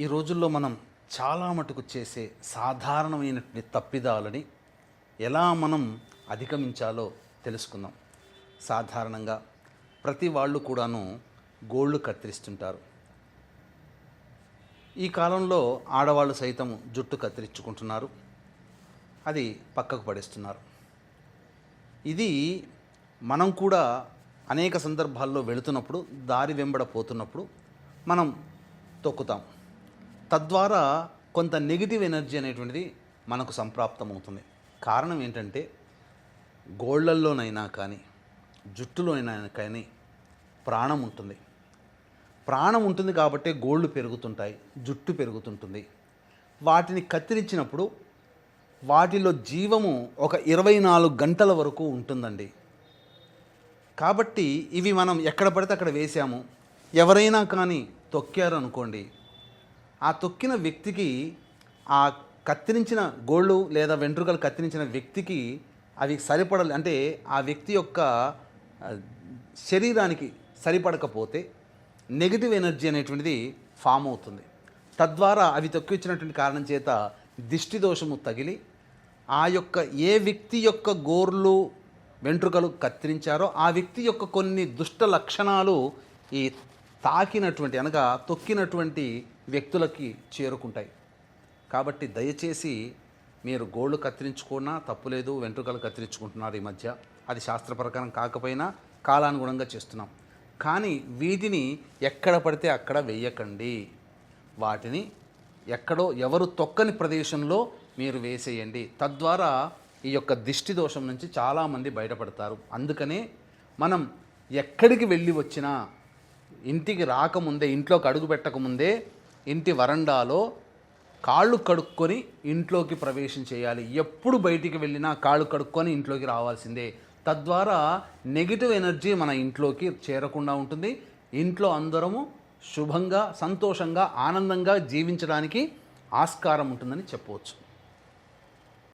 ఈ రోజుల్లో మనం చాలా మటుకు చేసే సాధారణమైనటువంటి తప్పిదాలని ఎలా మనం అధిగమించాలో తెలుసుకుందాం. సాధారణంగా ప్రతి వాళ్ళు కూడాను గోళ్ళు కత్తిరిస్తుంటారు. ఈ కాలంలో ఆడవాళ్ళు సైతం జుట్టు కత్తిరించుకుంటున్నారు, అది పక్కకు పడేస్తున్నారు. ఇది మనం కూడా అనేక సందర్భాల్లో వెళుతున్నప్పుడు, దారి వెంబడ పోతున్నప్పుడు మనం తొక్కుతాం. తద్వారా కొంత నెగిటివ్ ఎనర్జీ అనేటువంటిది మనకు సంప్రాప్తమవుతుంది. కారణం ఏంటంటే, గోళ్ళల్లోనైనా కానీ జుట్టులోనైనా కానీ ప్రాణం ఉంటుంది. ప్రాణం ఉంటుంది కాబట్టి గోళ్ళు పెరుగుతుంటాయి, జుట్టు పెరుగుతుంటుంది. వాటిని కత్తిరించినప్పుడు వాటిలో జీవము ఒక 24 గంటల వరకు ఉంటుందండి. కాబట్టి ఇవి మనం ఎక్కడ పడితే అక్కడ వేసాము, ఎవరైనా కానీ తొక్కారు అనుకోండి, ఆ తొక్కిన వ్యక్తికి ఆ కత్తిరించిన గోళ్ళు లేదా వెంట్రుకలు కత్తిరించిన వ్యక్తికి అవి సరిపడాలి అంటే ఆ వ్యక్తి యొక్క శరీరానికి సరిపడకపోతే నెగిటివ్ ఎనర్జీ అనేటువంటిది ఫామ్ అవుతుంది. తద్వారా అవి తొక్కిచ్చినటువంటి కారణం చేత దిష్టి దోషము తగిలి ఆ యొక్క ఏ వ్యక్తి యొక్క గోర్లు వెంట్రుకలు కత్తిరించారో ఆ వ్యక్తి యొక్క కొన్ని దుష్ట లక్షణాలు ఈ తాకినటువంటి అనగా తొక్కినటువంటి వ్యక్తులకి చేరుకుంటాయి. కాబట్టి దయచేసి మీరు గోళ్ళు కత్తిరించుకున్నా తప్పులేదు, వెంట్రుకలు కత్తిరించుకుంటున్నారు ఈ మధ్య, అది శాస్త్ర ప్రకారం కాకపోయినా కాలానుగుణంగా చేస్తున్నాం. కానీ వీటిని ఎక్కడ పడితే అక్కడ వేయకండి. వాటిని ఎక్కడో ఎవరు తొక్కని ప్రదేశంలో మీరు వేసేయండి. తద్వారా ఈ యొక్క దిష్టి దోషం నుంచి చాలామంది బయటపడతారు. అందుకనే మనం ఎక్కడికి వెళ్ళి వచ్చినా ఇంటికి రాకముందే, ఇంట్లోకి అడుగు పెట్టకముందే ఇంటి వరండాలో కాళ్ళు కడుక్కొని ఇంట్లోకి ప్రవేశం చేయాలి. ఎప్పుడు బయటికి వెళ్ళినా కాళ్ళు కడుక్కొని ఇంట్లోకి రావాల్సిందే. తద్వారా నెగిటివ్ ఎనర్జీ మన ఇంట్లోకి చేరకుండా ఉంటుంది. ఇంట్లో అందరము శుభంగా, సంతోషంగా, ఆనందంగా జీవించడానికి ఆస్కారం ఉంటుందని చెప్పవచ్చు.